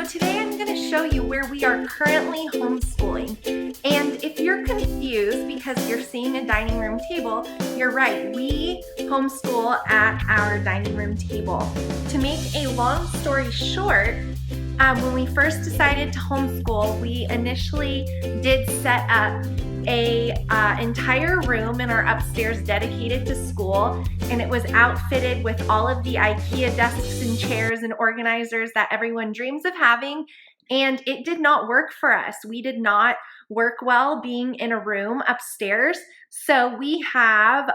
today I'm going to show you where we are currently homeschooling. And if you're confused because you're seeing a dining room table, you're right, we homeschool at our dining room table. To make a long story short, when we first decided to homeschool, we initially did set up a entire room in our upstairs dedicated to school, and it was outfitted with all of the IKEA desks and chairs and organizers that everyone dreams of having, and it did not work for us. We did not work well being in a room upstairs, so we have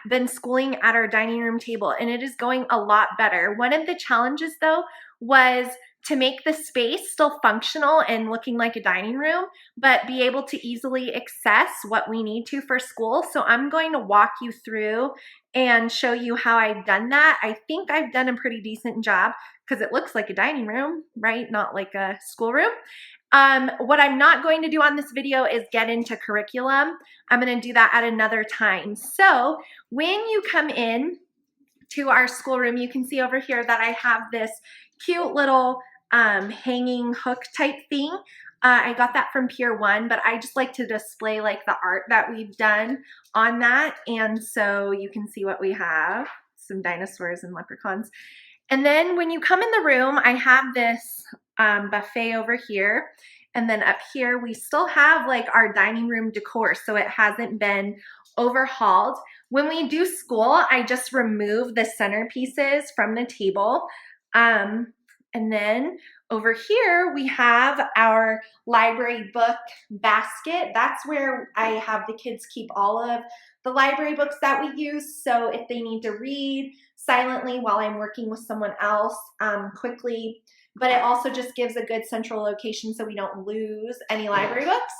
been schooling at our dining room table, and it is going a lot better. One of the challenges though was to make the space still functional and looking like a dining room, but be able to easily access what we need to for school. So I'm going to walk you through and show you how I've done that. I think I've done a pretty decent job because it looks like a dining room, right? Not like a schoolroom. What I'm not going to do on this video is get into curriculum. I'm going to do that at another time. So when you come in to our schoolroom, you can see over here that I have this cute little hanging hook type thing. I got that from Pier 1, but I just like to display like the art that we've done on that. And so you can see what we have, some dinosaurs and leprechauns. And then when you come in the room, I have this buffet over here. And then up here, we still have like our dining room decor, so it hasn't been overhauled. When we do school, I just remove the centerpieces from the table. And then over here, we have our library book basket. That's where I have the kids keep all of the library books that we use. So if they need to read silently while I'm working with someone else quickly, but it also just gives a good central location so we don't lose any library books.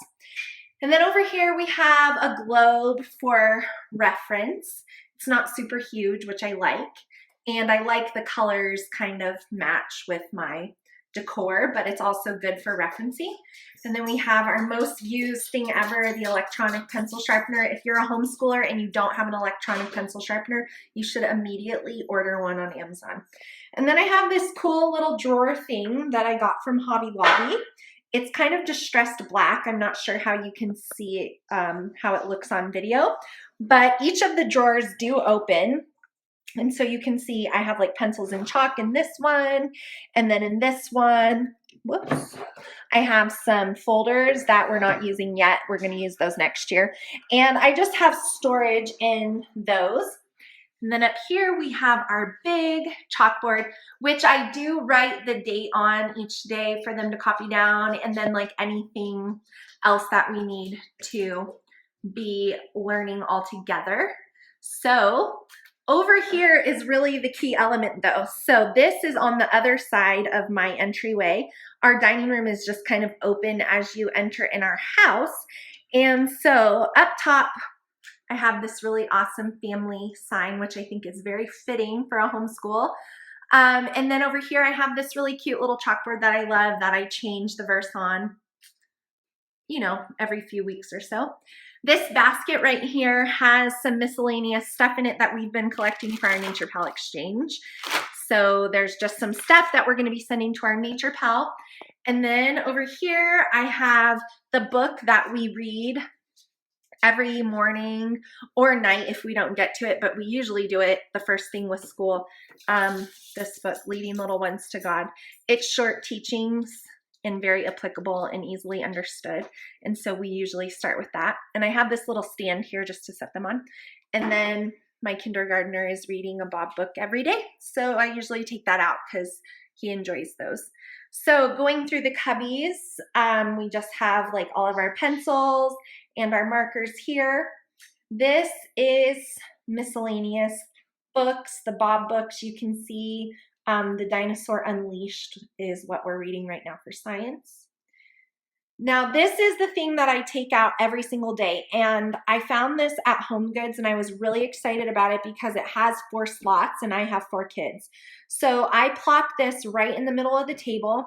And then over here, we have a globe for reference. It's not super huge, which I like. And I like the colors kind of match with my decor, but it's also good for referencing. And then we have our most used thing ever, the electronic pencil sharpener. If you're a homeschooler and you don't have an electronic pencil sharpener, you should immediately order one on Amazon. And then I have this cool little drawer thing that I got from Hobby Lobby. It's kind of distressed black. I'm not sure how you can see how it looks on video, but each of the drawers do open. And so you can see I have like pencils and chalk in this one, and then in this one, whoops, I have some folders that we're not using yet. We're going to use those next year. And I just have storage in those. And then up here we have our big chalkboard, which I do write the date on each day for them to copy down, and then like anything else that we need to be learning all together. So over here is really the key element though. So this is on the other side of my entryway. Our dining room is just kind of open as you enter in our house. And so up top, I have this really awesome family sign, which I think is very fitting for a homeschool. And then over here, I have this really cute little chalkboard that I love that I change the verse on, you know, every few weeks or so. This basket right here has some miscellaneous stuff in it that we've been collecting for our Nature Pal exchange. So there's just some stuff that we're going to be sending to our Nature Pal. And then over here, I have the book that we read every morning or night if we don't get to it, but we usually do it the first thing with school. This book, Leading Little Ones to God. It's short teachings and very applicable and easily understood. And so we usually start with that. And I have this little stand here just to set them on. And then my kindergartner is reading a Bob book every day. So I usually take that out because he enjoys those. So going through the Cubbies, we just have like all of our pencils and our markers here. This is Miscellaneous Books, the Bob books. You can see The Dinosaur Unleashed is what we're reading right now for science. Now this is the thing that I take out every single day, and I found this at Home Goods and I was really excited about it because it has 4 slots and I have 4 kids. So I plop this right in the middle of the table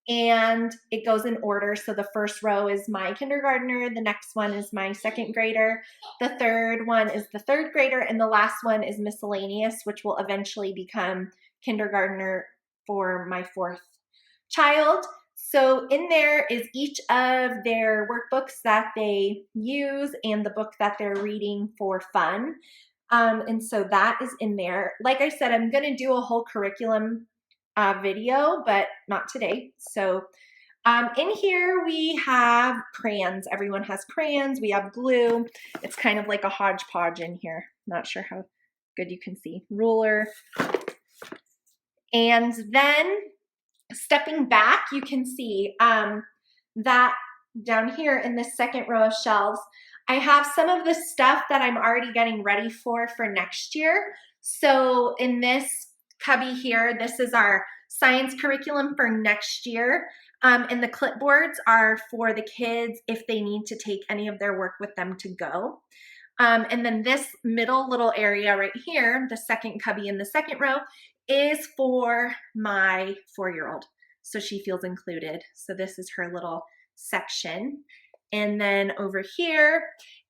and it goes in order. So the first row is my kindergartner, the next one is my 2nd grader, the third one is the 3rd grader, and the last one is miscellaneous, which will eventually become kindergartner for my 4th child. So in there is each of their workbooks that they use and the book that they're reading for fun. And so that is in there. Like I said, I'm going to do a whole curriculum video, but not today. So in here we have crayons. Everyone has crayons. We have glue. It's kind of like a hodgepodge in here. Not sure how good you can see. Ruler. And then stepping back, you can see that down here in this second row of shelves, I have some of the stuff that I'm already getting ready for next year. So in this cubby here, this is our science curriculum for next year. And the clipboards are for the kids if they need to take any of their work with them to go. And then this middle little area right here, the second cubby in the second row, is for my 4-year-old. So she feels included. So this is her little section. And then over here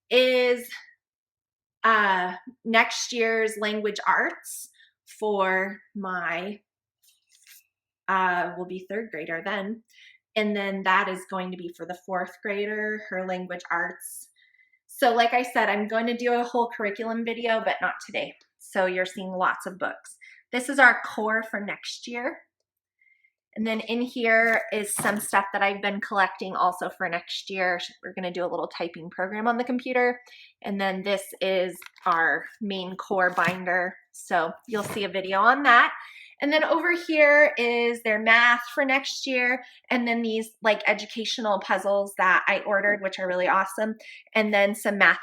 is next year's language arts for my, will be 3rd grader then. And then that is going to be for the 4th grader, her language arts. So like I said, I'm going to do a whole curriculum video, but not today. So you're seeing lots of books. This is our core for next year. And then in here is some stuff that I've been collecting also for next year. We're going to do a little typing program on the computer. And then this is our main core binder. So you'll see a video on that. And then over here is their math for next year. And then these like educational puzzles that I ordered, which are really awesome. And then some math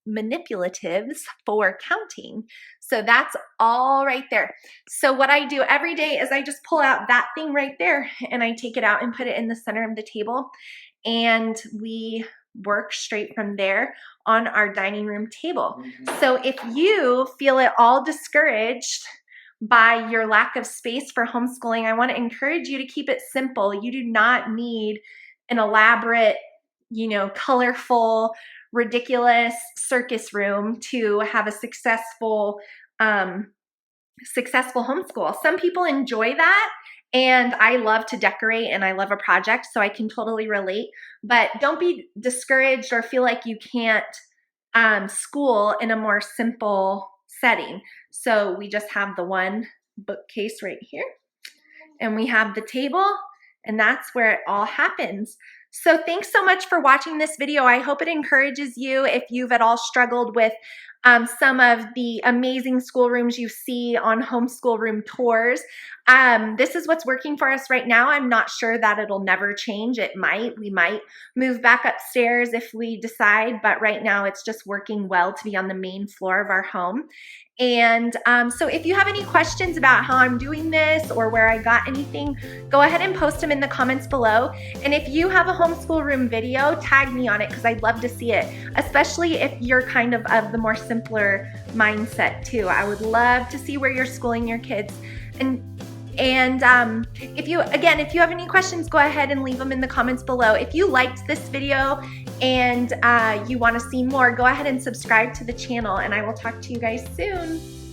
manipulatives for counting. So that's all right there. So what I do every day is I just pull out that thing right there and I take it out and put it in the center of the table. And we work straight from there on our dining room table. So if you feel at all discouraged by your lack of space for homeschooling, I want to encourage you to keep it simple. You do not need an elaborate, colorful, ridiculous circus room to have a successful homeschool. Some people enjoy that, and I love to decorate and I love a project, so I can totally relate. But don't be discouraged or feel like you can't school in a more simple setting. So we just have the one bookcase right here, and we have the table, and that's where it all happens. So thanks so much for watching this video. I hope it encourages you if you've at all struggled with some of the amazing schoolrooms you see on homeschool room tours. This is what's working for us right now. I'm not sure that it'll never change. It might. We might move back upstairs if we decide, but right now it's just working well to be on the main floor of our home. And so if you have any questions about how I'm doing this or where I got anything, go ahead and post them in the comments below. And if you have a homeschool room video, tag me on it because I'd love to see it, especially if you're kind of the more simpler mindset too. I would love to see where you're schooling your kids. And if you have any questions, go ahead and leave them in the comments below. If you liked this video and you want to see more, go ahead and subscribe to the channel, and I will talk to you guys soon.